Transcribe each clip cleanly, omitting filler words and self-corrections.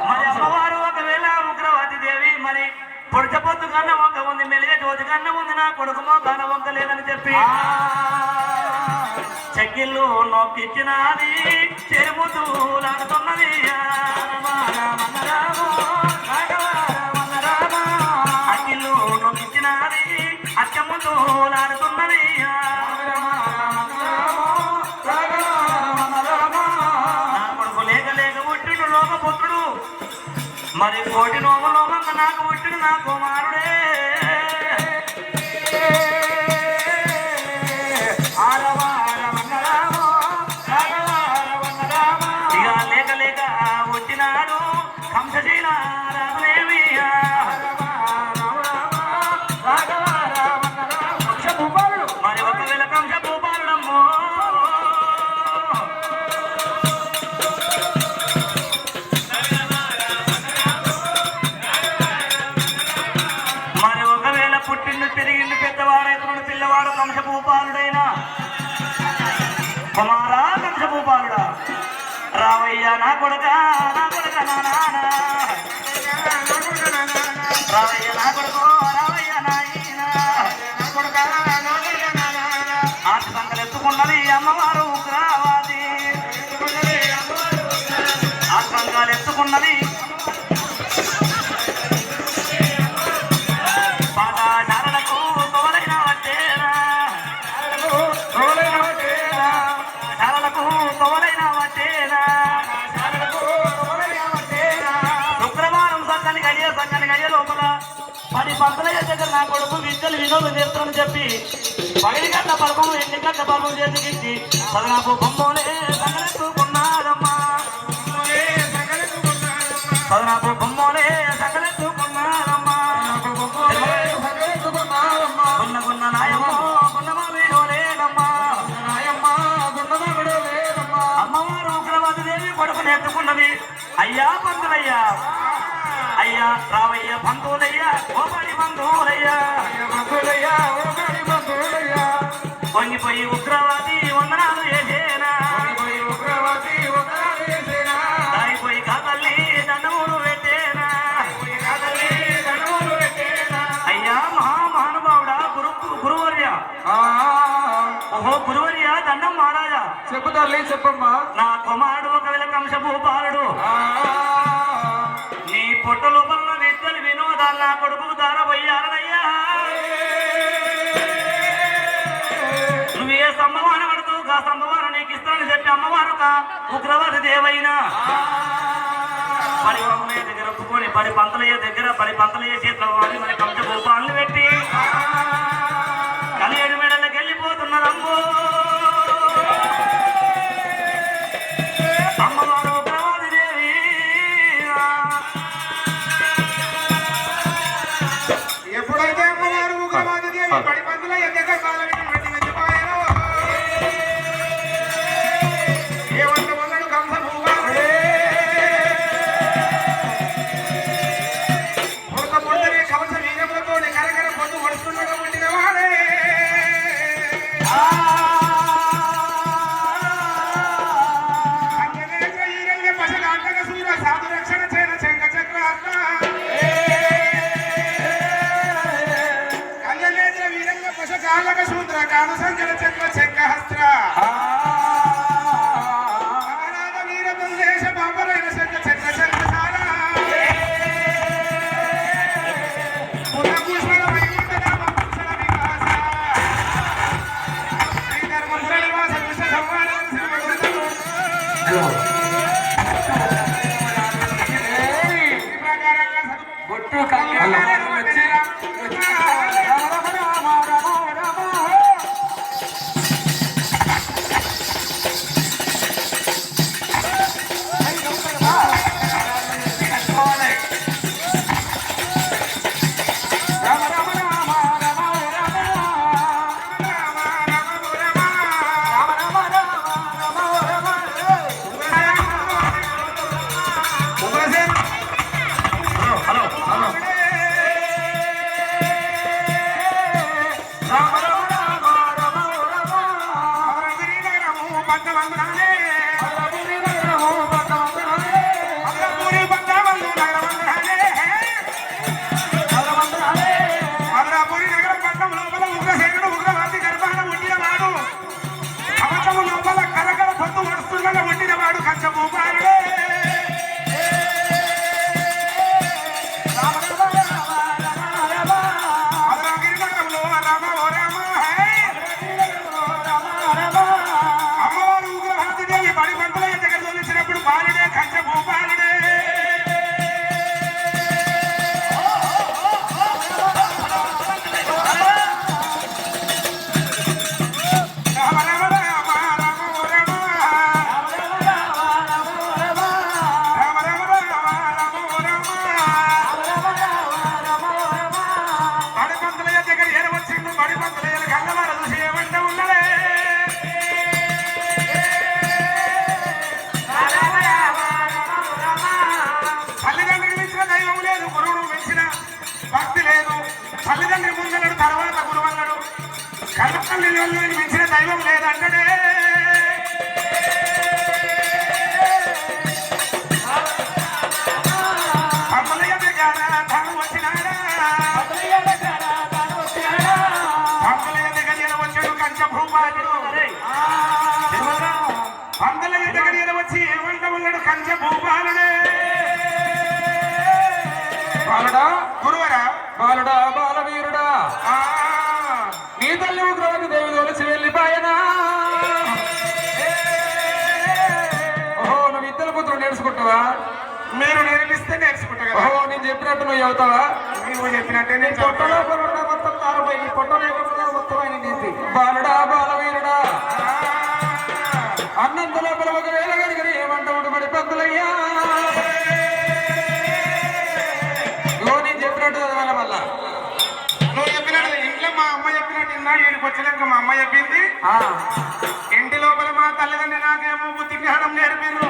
మరి అమ్మవారు ఒకవేళ ఉగ్రవతి దేవి మరి పొడిచపొద్దు కన్నా వంక ఉంది, మెలిగే జ్యోతి కన్నా ఉంది, నా కొడుకుమో కన్న వంక లేదని చెప్పి చెక్కిళ్ళు నొక్కిచ్చినది చెరుముతులాడుతున్నది. అక్కిళ్ళు నొక్కిచ్చినది అచ్చముతులాడుతున్నది. నా కొడుకు లేక లేక పుట్టిడు లోకపుత్రుడు, మరి కోటి నోమలోమంగా నాకు పుట్టిడు నా కుమారుడే. ఇక లేక లేక వచ్చినాడు కంసశీల రామదేవి. మరి ఒకవేళ కంస భూపాలుడమ్మో మరి ఒకవేళ పుట్టిండు పెరిగిండు పెద్దవాడైతున్నాడు పిల్లవాడు కంసభూపాలుడైనా కుమారా కంసభూపాలుడా రావయ్యా నా కొడుక నా కొడుక నా నాన్న రావయ్య నా కొడుకో రావయ్య నాయన ఆటి సంగలు ఎత్తుకున్నది అమ్మవారు ఉగ్రవాది. ఆ సంఘాలు ఎత్తుకున్నది పాఠశాలలకు తోలైన వచ్చేనా, శాలలకు తోలైన వచ్చేనా. శుక్రవారం సంఘానికి అయ్యే లోపల 10 పంతులయ్య దగ్గర నా కొడుకు విద్యలు వినోదం చేస్తానని చెప్పి 10 గంటల పర్వము 8 గంటల పర్వం చేతికిచ్చి సదనాపు బొమ్మలే సగలెత్తుకున్నారమ్మా, సదనాపు బొమ్మలే సగలెత్తుకున్నారమ్మా. గున్న నాయమ్మో గున్నమా వీడోలేదమ్మా, అమ్మవారు ఉగ్రవాది దేవి కొడుకుని ఎత్తుకున్నది. అయ్యా పంతులయ్యా అయ్యా రావయ్య బంధువులయ్యా ఓబడి బంధువులయ్యా పొంగిపోయి ఉగ్రవాది వందనాలు చేసేనా, దాగిపోయి కాతల్లి దండములు పెట్టేనా. అయ్యా మహానుభావుడా గురువర్య, ఓహో గురువర్య దండం మహారాజా. చెప్పు తల్లి చెప్పమ్మా. నా కుమారుడు ఒకవేళ కంసభూపాలుడు, నీ పొట్ట లోపల విద్యలు వినోదాలు నా కొడుకు దారబోయాలనయ్యా. నువ్వే సంభవాన్ని పడుతూ ఆ సంభవాన్ని నీకు ఇస్తానని చెప్పి అమ్మవారు ఉగ్రవాది దేవైనా 10 వంగయ్య దగ్గర ఒప్పుకొని 10 పంతులయ్య దగ్గర 10 పంతులయ్య చేతిలో మరి కంసభూపాలను పెట్టి కలియేడు మెడలకు వెళ్ళిపోతున్నదమ్మో. అమ్మవారు ఉగ్రవాది దేవి ఎప్పుడైతే అమ్మవారు ఉగ్రవాది దేవి 10 పంతులయ్య దగ్గర కాళ్ళ మీద మట్టిపోయారో ఏమంట వల్లడు కంసభూపాలుడే పొడత పొడతనే కవచ వీరములతో కరకర పొద్దు తల్లిదండ్రి ముందన్నాడు, తర్వాత గురువు అన్నాడు. కళ్ళకల్లి మించిన దైవం లేదంటే అమ్మలయ్య దగ్గర తాను వచ్చినాడా, అమ్మలయ్య దగ్గర వచ్చాడు కంచ భూపాలుడు. అమ్మలయ్య దగ్గర వచ్చి ఏమంట ఉన్నాడు కంచ భూపాలుడే. బాలుడా గురువరా, బాలుడా బాలవీరుడా, నీ తల్లి ఉగ్రవతి దేవి తోలిసి వెళ్ళిపోయనా. ఓహో నువ్వు ఇద్దరు పుత్రులు నేర్చుకుంటావా? మీరు నేర్పిస్తే నేర్చుకుంటా కదా. ఓహో నేను చెప్పినట్టు నువ్వు అవుతావా? నువ్వు చెప్పినట్టే నేను పొట్టలో పొరట మొత్తం తారుపై పొట్ట లేకుండా మొత్తం ఆయన నేర్పి. బాలుడా బాలవీరుడా, అన్నంత లోపల ఒకవేళ కనుక ఏమంట ఉండబడి పంతులయ్యా. నేను చెప్పినట్టు చదవాలి మళ్ళా. నువ్వు చెప్పినట్టు ఇంట్లో మా అమ్మ చెప్పినట్టు ఇన్నా. ఈడికి వచ్చినాక మా అమ్మ చెప్పింది, ఇంటి లోపల మా తల్లిదండ్రి నాకేమో బుద్ధి జ్ఞానం నేర్పిండ్రు.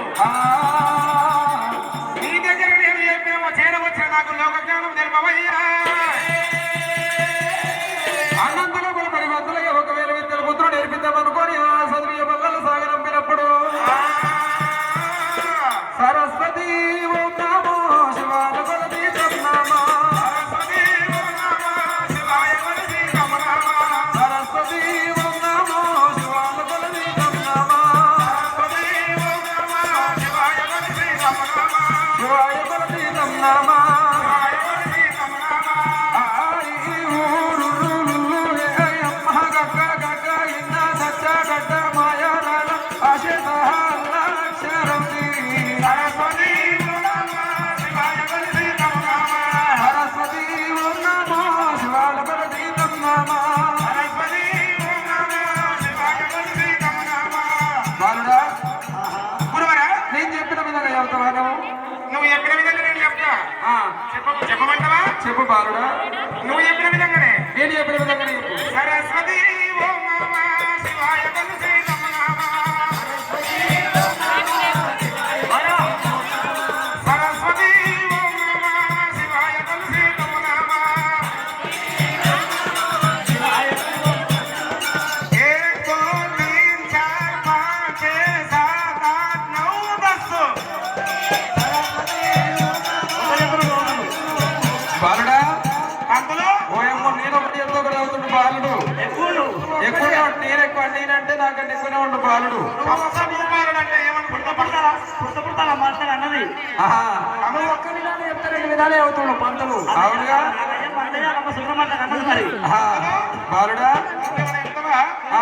నీ దగ్గర నేను చెప్పిన చేరవచ్చిన నాకు లోక జ్ఞానం నేర్పవయ్యా. అన్నంత లోపల మరి పంతులయ్య ఒకవేళ ఇద్దరు పుత్రుడు నేర్పిద్దామనుకొని ఆ చదువు బల్లలు సాగనంపినప్పుడు సరస్వతి ఓం నమో శివాయ కొలది తన్నామా. సరస్వతి ఓం నమో శివాయ కొలది తన్నామా. శివాయ కొలది తన్నామా. గురువరా, నేను చెప్పిన విధంగా చెప్తావా నువ్వు? నువ్వు చెప్పిన విధంగా నేను చెప్తా. చెప్పమంటావా? చెప్పు బాలుడా. నువ్వు చెప్పిన విధంగానే. నేను చెప్పిన విధంగా చెప్పు. సరస్వతి ఓం నమః శివాయ కొలది తన్నామా. సరస్వతి ఓం నమః శివాయ కొలది తన్నామా. एक दो तीन चार पाँच छः सात आठ नौ 10. బాలుడా అందులో ఓయమ్మ నేను ఒకటి ఎంతో ఒకటి అవుతుండు బాలుడు. ఎక్కువ నేను ఎక్కువ నేనంటే నాకంటే ఎక్కువనే ఉండు బాలుడు. అంటే ఏమనుకుంటా అన్నది ఆహా, నువ్వు ఒక్క విధానం చెప్తే రెండు విధాలే అవుతుండు పంతులు. అవునుగా అన్నది మరి ఆహా, బాలుడా చెప్తావా? ఆ,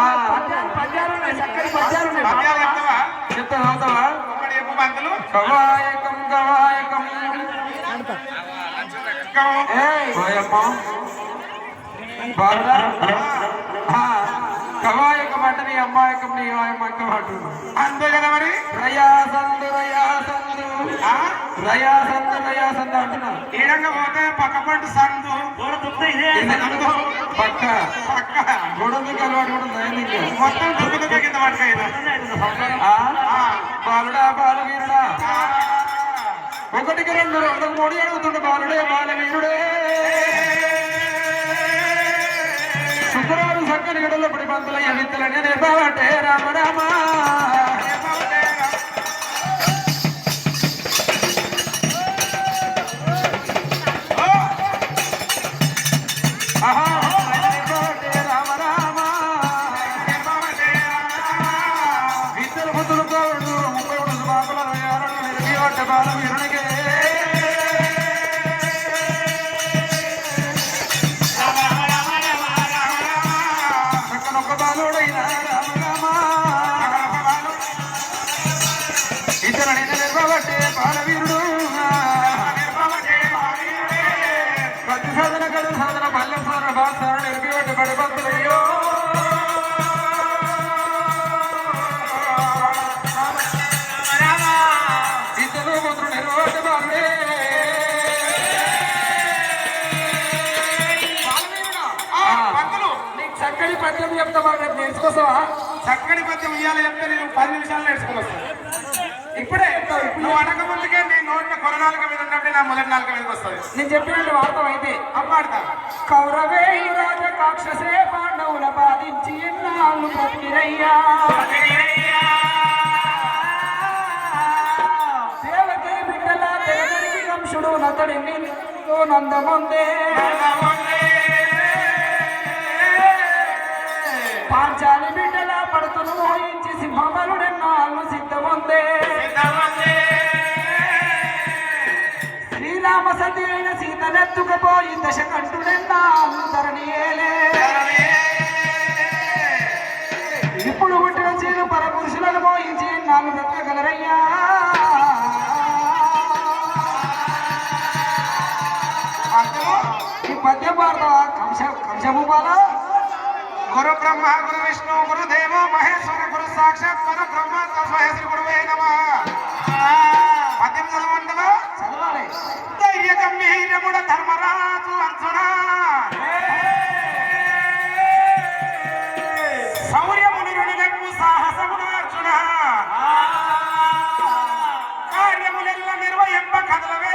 పద్యాలు ఉన్నాయి, చక్కని పద్యాలు ఉన్నాయి. పద్యాలు చెప్తావా? చెప్తా చదువుతావా? ఒకటి చెప్పు పంతులు. గవాయకం గవాయకం ఓయమ్మ బాలుడా. ఆ, గవాయకం అంటే నీ అమ్మాయకం నీ అమ్మాయకం అంటున్నాడు. అంతే కదా మరి. రయాసందు రయాసందు రయాసందు రయాసందు అంటున్నాను. ఈడంగా పోతే పక్క పంట సందు ఇదే సందు పక్క పక్క గొడవకి అలవాటు కూడా దైనిక మొత్తం దుఃఖ కింద పట్టుకైనా. బాలుడా బాలవీరుడా, ఒకటికి రెండు వందల మూడు అడుగుతుండే బాలుడే బాలవీరుడే. శుక్రవారం చక్కని గడలో పడి పంతులయ్య విత్తలని నేర్పావంటే రామ రామ. రామ రామ ఇద్దరు బుద్ధులు కోడు 30 బాబుల 26 బాలవీరునికే చక్కనొక్క బాలుడైన రామ రామ. ఇద్దరు నిర్వబట్టే బాలవీరుడు. ప్రతి సాధన గడు సాధన పల్లెం సాధన బాధ నిర్మిబట్టి పడి పంతులయ్యో. ఇద్దరు పుత్రుడు నిర్వబట్టి బాలుడే. పంతులు నీకు చక్కని పద్యం చెప్తా మరి రేపు నేర్చుకోసావా? చక్కని పద్యం ఇయ్యాలి చెప్తే నేను 10 నిమిషాలు నేర్చుకుని వస్తాను. ఇప్పుడే నువ్వు అనక ముందుకే నీ నోట్ల కొరనాలుక మీద ఉన్నప్పుడు నా మొదటి నాలుక మీదకి వస్తుంది. నేను చెప్పినట్టు వార్తం అయితే అప్పాడతా కౌరవే రాజకాక్షసే పాండవుల బాధించి ఎన్నాళ్ళు బ్రతికిరయ్యా దేవకి బిడ్డల తెగరికి కంసుడు నతడిని నందముందే పాంచాలి బిడ్డల పడుతును మోయించి సింహబలుడెన్నాళ్ళు సిద్ధముందే శ్రీరామ సతి అయిన సీతనెత్తుకపోయి దశకంఠుడెన్నాళ్ళు ధరణియేలే ఇప్పుడు పుట్టిన చీరు పరపురుషులను మోయించి నాలుగు బ్రతకగలరయ్యా ఈ పద్యం పాడతావా కంశభూపాల గురు బ్రహ్మ గురు విష్ణు గురు దేవ మహేశ్వర గురు సాక్షాత్ పర బ్రహ్మ తస్మై శ్రీ గురువే నమః. పద్యం చదవంటవా? చదవాలి ధైర్య గంభీరముడ ధర్మరాజు అర్జున శౌర్యమును రుణులకు సాహసమున అర్జున కార్యములెల్ల నిర్వహింప కదలవే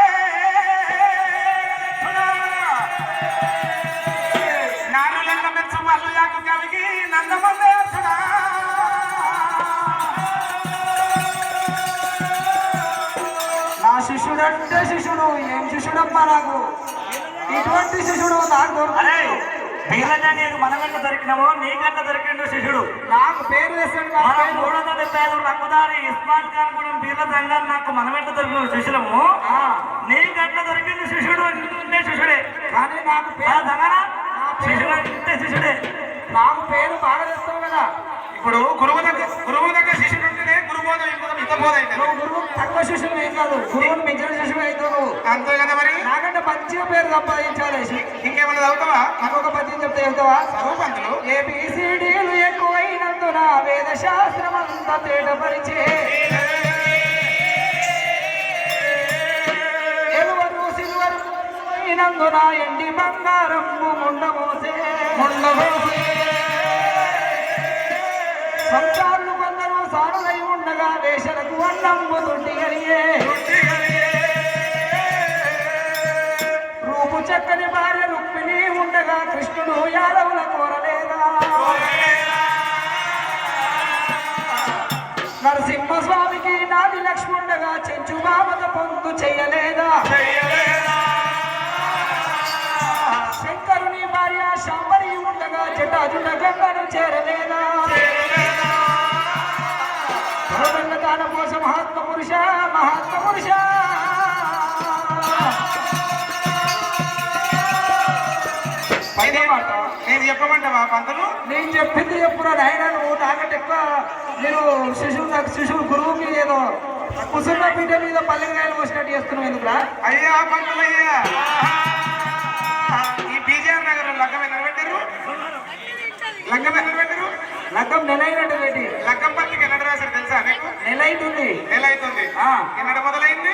నారులెల్ల మెచ్చు మల్లు యాకు కలిగి నందమందే అర్జున నా శిష్యుడంటే శిష్యుడు ఏం శిష్యుడమ్మా నాకు ఇటువంటి శిష్యుడు నాకు అరే దొరుకుతాడు వీళ్ళని మనమెంత దొరికినామో నీకంట దొరికిండు శిష్యుడు. నాకు పేరు వేస్తాడు నాకు మనం పేరు 375 రంగుదారి ఇస్మాన్ ఖాన్ కూడా వీళ్ళ సంఘాన్ని నాకు మనమెంట దొరికిన శిష్యులము నీకంట దొరికిండు శిష్యుడు అంటే శిష్యుడే. కానీ నాకు ఆ పేరు సంగనా శిష్యుడు అంటే శిష్యుడే. నాకు పేరు బాగా తెస్తావు కదా ఇప్పుడు గురువు దగ్గర శిష్యుడు ఉంటేనే గురుబోధం ఇంతబోధ అయితే నువ్వు గురువు తక్కువ శిష్యుడు ఏం కాదు గురువుని మించిన శిష్యుడు అవుతావు నువ్వు అంతే కదా మరి. నాకంటే మంచిగా పేరు సంపాదించాలి ఇంకేమన్నా చదువుతావా? ఇంకొక పద్యం చెప్తే చెప్తావా చదువు పంతులు. ఏబిసిడీలు ఎక్కువైనందున వేద శాస్త్రం అంతా తేటపరిచే ఎలువరు సిల్వరు అయినందున ఎండి బంగారం ముండమోసే సంచారులు కొందరు సారులై ఉండగా వేషలకు అన్నంబు తుంటి కలిగే రూపు చక్కని భార్య రుక్మిణి ఉండగా కృష్ణుడు యాదవుల కోరలేదా నరసింహస్వామికి నాది లక్ష్ముండగా చెంచు బామత పొందు చెయ్యలేదా శంకరుని భార్య శాంబరి ఉండగా జటాజుట గంగను చేరలేదా దాన కోసం మహాత్మ పురుష నేను చెప్పమంటావా పంతులు? నేను చెప్పింది చెప్పురా నాయన నువ్వు నాకంటే ఎక్కువ నేను శిశువు గురువుకి ఏదో కుసుమ పీఠ మీద పల్లెకాయలు పోసినట్టు చేస్తున్నావు ఎందుకురా అయ్యా పంతులయ్యా ఈ బీజేఆర్ నగర్ లగ్గం ఎన్నర పెట్టారు? లగ్గం నెలైనట్టు పెట్టి లగ్గం పత్రిక ఎన్నడ రాశారు తెలుసా నీకు? నెలైతుంది నెల అవుతుంది. ఎన్నడ మొదలైంది?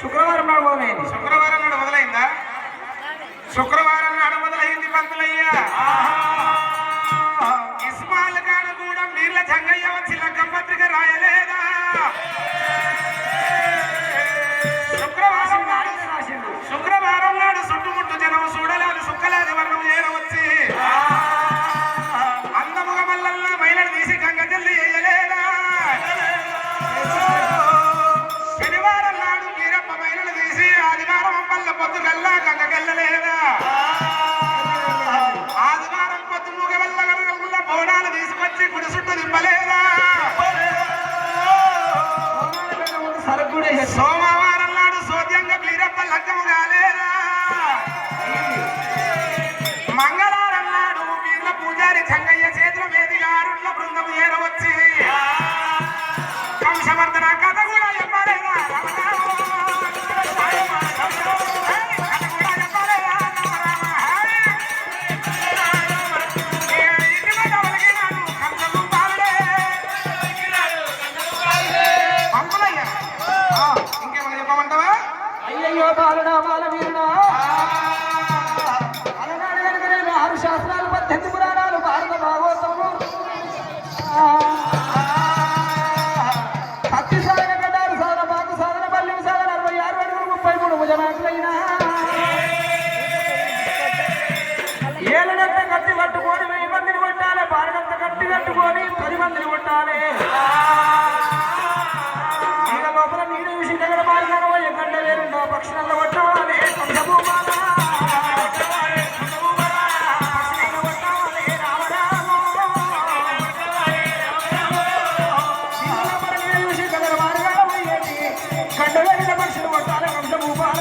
శుక్రవారం నాడు మొదలైంది శుక్రవారం నాడు మొదలైందా? శుక్రవారం నాడు మొదలైంది పంతులయ్యా. ఇస్మాయిల్ ఖాన్ కూడా మీర్ల జంగయ్య వచ్చి లగ్గం పత్రిక రాయలేదా? శుక్రవారం నాడు చుట్టుముట్టు జనం చూడలేదు సుక్కలాది వర్ణం చేరవచ్చి అందముగా మల్లల్లా మహిళలు తీసి గంగ జల్లి వేయలేదా? శనివారం నాడు వీరప్ప మహిళలు తీసి ఆదివారం అమ్మల్ల పొద్దుగల్లా గంగ గల్లలేదా? ఆదివారం పొద్దు మూగ వల్ల గంగ బోనాలు తీసుకొచ్చి గుడి చుట్టూ దింపలేదా? సోమవారం నాడు సోద్యంగా వీరప్ప లగ్గము కాలేదా? మంగళవారం నాడు వీళ్ళ పూజారి చంగయ్య చేతుల మీదుగా అరుట్ల బృందం ఏరవచ్చి వంశవర్ధన కథ కూడా చెప్పలేదా? ఇంకేమన్నా చెప్పమంటావా? అయ్యయ్యో బాలుడా బాలవీరుడా అలనాడు కనుక నేను 6 శాస్త్రాలు 18 పురాణాలు భారత భాగవతము భక్తి సాగర కటారు సారా రాజులైనా ఏళ్ళనంత కత్తి కట్టుకొని 1000 మందిని కొట్టాలి, బాలనంత కత్తి కట్టుకొని 10 మందిని కొట్టాలి. ఈడ లోపల నీడ చూసి దగ్గర బాలిన ఎక్కడ వేరుండో పక్షులలో కొట్టాలి. పక్షులు కొట్టాలి కంసభూపాల.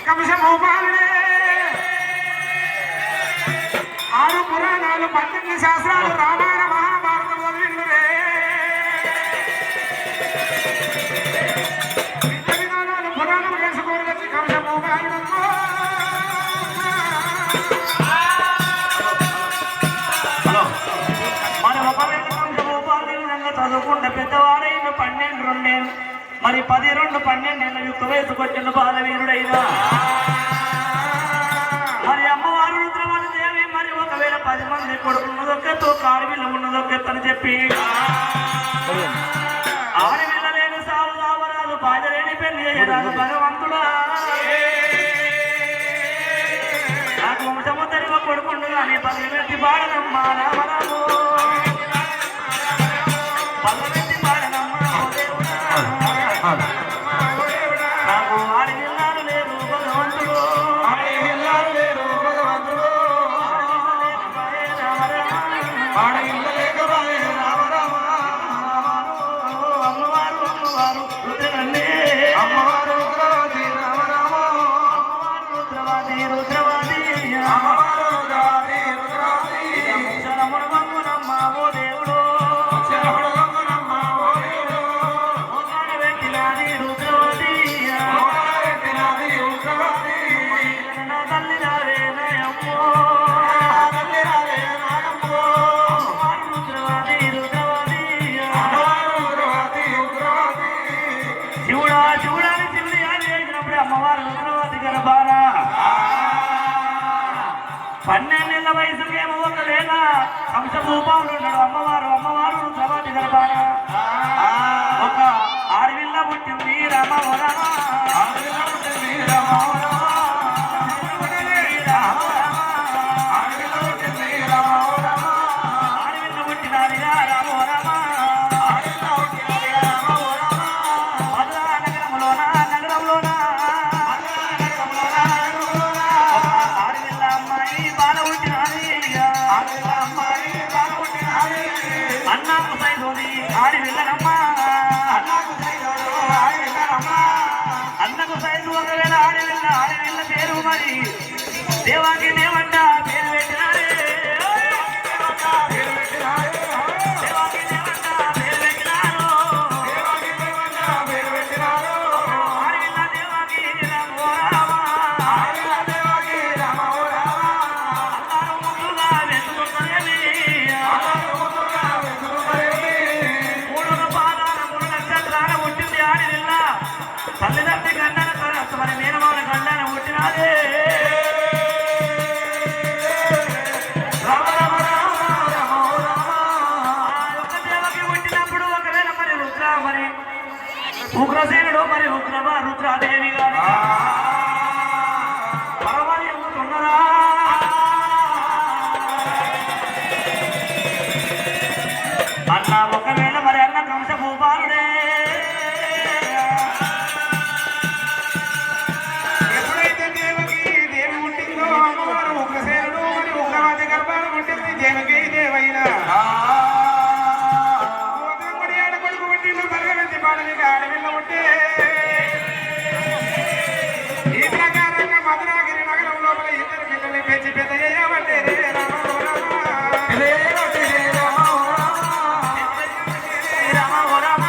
కంసభూపాలుడే 6 పురాణాలు 12 శాస్త్రాలు రామాయణ మహాభారతం వదిలిండురే. విద్య విధానాలు పురాణాలు తెలుసుకొని వచ్చి కంసభూపాలుడమ్మో. హలో మరి ఒకవేళ కంసభూపాలు చదువుకుంటే పెద్దవాడైన 12 2 మరి 10 2 12 యుక్త వయసుకొచ్చిన బాలవీరుడైనా మరి అమ్మవారు రుద్రమణి దేవి మరి ఒకవేళ 10 మంది కొడుకున్నదొక్కతో కాడివిల్ల ఉన్నదొక్కని చెప్పి ఆడవిల్ల లేని సాగు సావరాలు బాజలేని పెళ్లి అయ్యరాదు భగవంతుడా నాకు వంశము తరివ కొడుకుండు కానీ పల్లెమెత్తి పాడనమ్మా రామరాము పల్లెమెత్తి పాడనమ్మా దేవుడా నాకు ఆడవిల్లాలు లేరు భగవంతుడు అమ్మవారు అమ్మవారు రుద్రవల్లి అమ్మవారు రుద్రవతి రామరామ. రుద్రవాది రుద్రవాది అమ్మవారు రుద్రవతి రుద్రవతి. శరముడు మమ్మునమ్మ ఓ దేవుడు శరముడు మమ్మునమ్మ ఓ దేవుడు. మోకాడ పెట్టినాది రుద్రవాది మోకాడ పెట్టినాది రుద్రవతి. నా తల్లి రావే నాయమ్మో తల్లి రావే నాయమ్మో. అమ్మవారు రుద్రవాది రుద్రవాది అమ్మవారు రుద్రవతి రుద్రవతి. శివుడా శివుడాని శివుడి అని వేసినప్పుడు అమ్మవారు రుద్రవాది గర్భాన 12 ఏళ్ల వయసుకేమో ఒకవేళ కంసభూపాలు ఉన్నాడు అమ్మవారు అమ్మవారు రుద్రవాది గర్భాన ఒక ఆడవిల్ల పుట్టింది రామ ఓ రామ ఆడవిల్ల పుట్టింది రామ ఓ రామ. ఆడవిల్ల పుట్టింది రామ ఓ రామ. ఆడవిల్ల పుట్టినాదిగా రామ ఓ రామ ఆడవిల్ల పుట్టింది రామ ఓ రామ. మధురా నగరంలోన నగరంలోన ఆడవిల్ల అమ్మాయి బాల పుట్టినాది ఆడవిల్ల అమ్మాయి బాల పుట్టినాది. అన్నాకు సైదోది ఆడవిల్లనమ్మ అన్నకు సైదోడు ఆడవిల్లనమ్మ. అన్నకు సైదు ఒకవేళ ఆడవిల్ల పేరు మరి దేవాకి దేవంట పేరు పెట్టినారే పేరు పెట్టినాడు. దేవాకి దేవంట పేరు పెట్టినారు దేవాకి దేవన్న పేరు పెట్టినాడు. ఆడవిల్ల దేవాకి రామో రామ ఆడవిల్ల దేవాకి రామ ఓ రామ. అల్లారు ముందుగా వెతుకున్నదేమి అల్లారు ముందుగా వెతుకున్నదేమి. 3 పాదాల 3 నక్షత్రాల పుట్టింది ఆడవిల్ల తల్లిదండ్రి గండన మరి మేనమాల గండన పుట్టినాదే రామ రామ రామ రామ ఓ రామ. ఆ యొక్క దేవకి పుట్టినప్పుడు ఒకవేళ మరి మరి ఉగ్రసేనుడు మరి రుద్రాదేవి గారి పరవాలి ఎమ్ముతున్నదా అన్న ఒకవేళ మరి అన్న కంసభూపాలుడే ఎప్పుడైతే దేవకి దేవి పుట్టిందో అమ్మవారు ఉగ్రసేనుడు మరి ఉగ్రవాది గర్భాన పుట్టింది దేవకి దేవైన. ఉగ్రముడి ఆడ కొడుకు పుట్టిండు బలగవెత్తి బాడలికి ఆడవిల్ల పుట్టే. ఈ ప్రకారంగా మధురాగిరి నగరం లోపల 2 పిల్లల్ని పెంచి పెద్ద చేయబట్టే రామ ఓ రామ. రామ ఓ రామ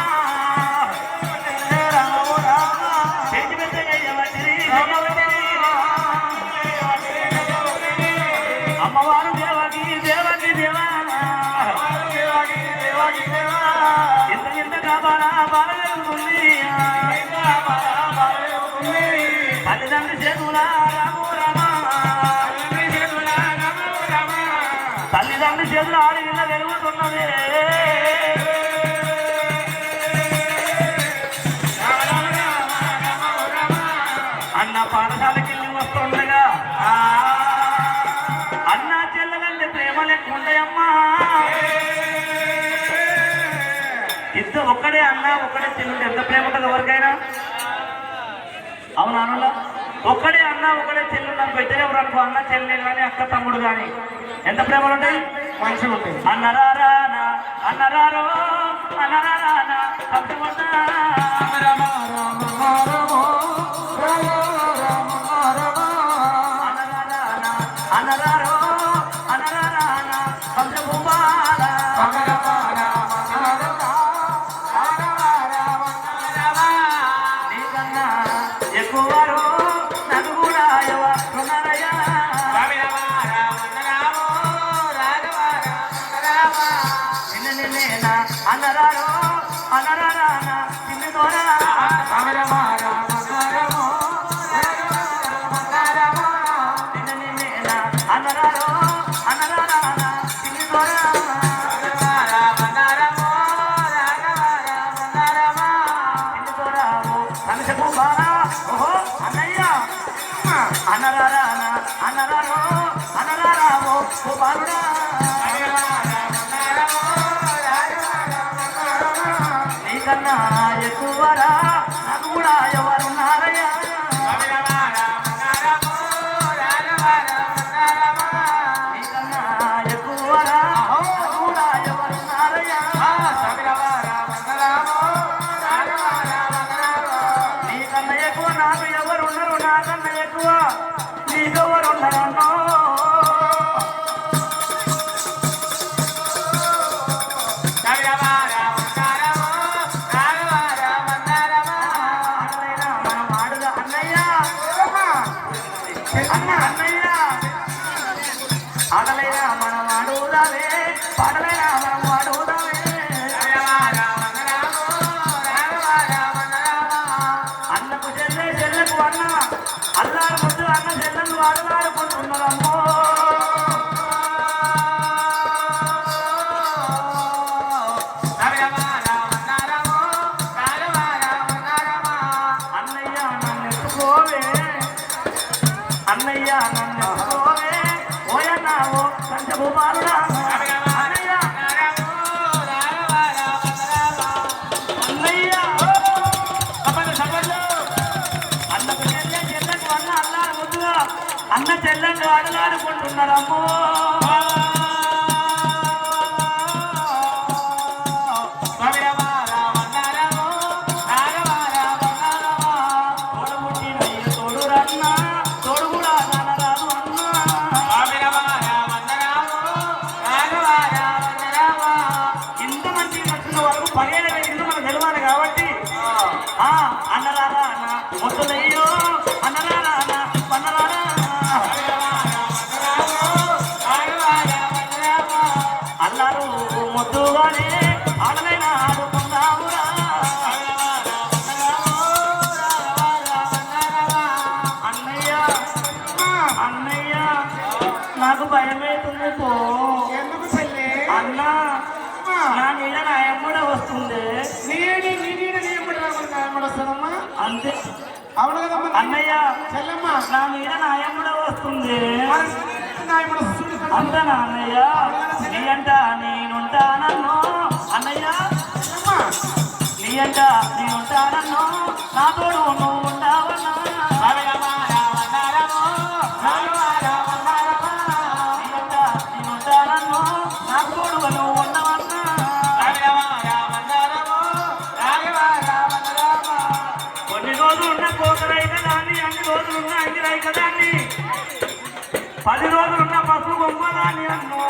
బాలజరుగుతుంది తల్లిదండ్రి చేతుల రాము రామ తల్లిదండ్రి చేతుల ఆడి ఇళ్ళ వెలుగుతున్నది అన్న పాఠశాలకి వెళ్ళి వస్తుండగా అన్న చెల్లెలంటే ప్రేమ లెక్క ఉంటాయమ్మా ఇద్దరు ఒక్కడే అన్న ఒక్కడే చెల్లుంటే ఎంత ప్రేమ ఉంటుంది ఎవరికైనా అవునా అన్నలా ఒక్కడే అన్న ఒక్కడే చెల్లు నాకు పెట్టే ఎవరు అనుకో అన్న చెల్లి కానీ అక్క తమ్ముడు కానీ ఎంత ప్రేమలు ఉంటాయి మంచిగా ఉంటుంది అన్నరారానా అన్నరారో అన్నరారానా అన్నరారో అన్నరారానా పంచభూపాల నీకన్నా ఎక్కువరో నాకు కూడా ఎవరున్నారయ్యా నిన్నేనా అన్నరారో అన్నరారానా తిన్ని దోరా నిన్నేనా అన్నరారో అన్నరారానా తిన్ని దోరా తిన్ని దోరావు కనసభూపాలా ఓహో అన్నయ్య అన్నరారానా అన్నరారో అన్నరారావో భూపాలుడా నీకన్నా ఎక్కువరా నాకు కూడా ఎవరున్నారయ్యా నీకన్నా ఎక్కువరా నాకు కూడా ఎవరున్నారయ్యా నీకన్నా ఎక్కువ నాకు ఎవరున్నారు నాకన్నా ఎక్కువ నీకెవరున్నారన్నో ఆడలైనా మనం ఆడుదామే పాటలైనా మనం ఆడుదామే అన్నకు చెల్లె చెల్లెకు అన్న అల్లారు ముద్దు అన్న చెల్లెలు ఆడుకుంటున్నారమ్మో అన్నయ్య నన్ను ఎత్తుకోవే అన్నయ్య నన్ను ఎత్తుకోవే ఓయన్నావో పంచభూపాలుడా అన్నయ్య అన్నయ్య అన్నకు చెల్లె చెల్లెకు అన్న అల్లారు ముద్దుగా అన్న చెల్లెళ్ళు ఆడలాడుకుంటున్నారమ్మో తోడు రన్న తోడు కూడా రానరాదు అన్న ఇంత మంచి నచ్చిన వరకు 17 వేలు మనకు తెలియాలి కాబట్టి అన్నరారా అన్న మొత్తులయ్యో అన్నరారా అన్న పన్నరారా అల్లారు మొద్దుగానే ఆడలైనా ఆడుకుందామురా అన్నయ్య అన్నయ్య నాకు భయమవుతుంది పో ఎందుకు చెల్లి అన్న నా నీడ నా ఎమ్మడే వస్తుంది వస్తుందమ్మా అంతే అవును కదమ్మా అన్నయ్య చెల్లెమ్మ నా నీడ నా ఎమ్మడే వస్తుంది నాయముడు అంతనా అన్నయ్య నీ అంట నేనుంటానన్నో అన్నయ్య నీ అంట నేనుంటానన్నో నా తోడు నువ్వు ఉంటావన్నా నేనుంటానన్నో నాకు తోడు నువ్వు ఉండవన్నా కొన్ని రోజులు ఉన్న కోకరైక దాన్ని అన్ని రోజులు ఉన్న అంగిరైక దాన్ని 10 రోజులున్న పసుపు బొమ్మ దాన్ని అన్నో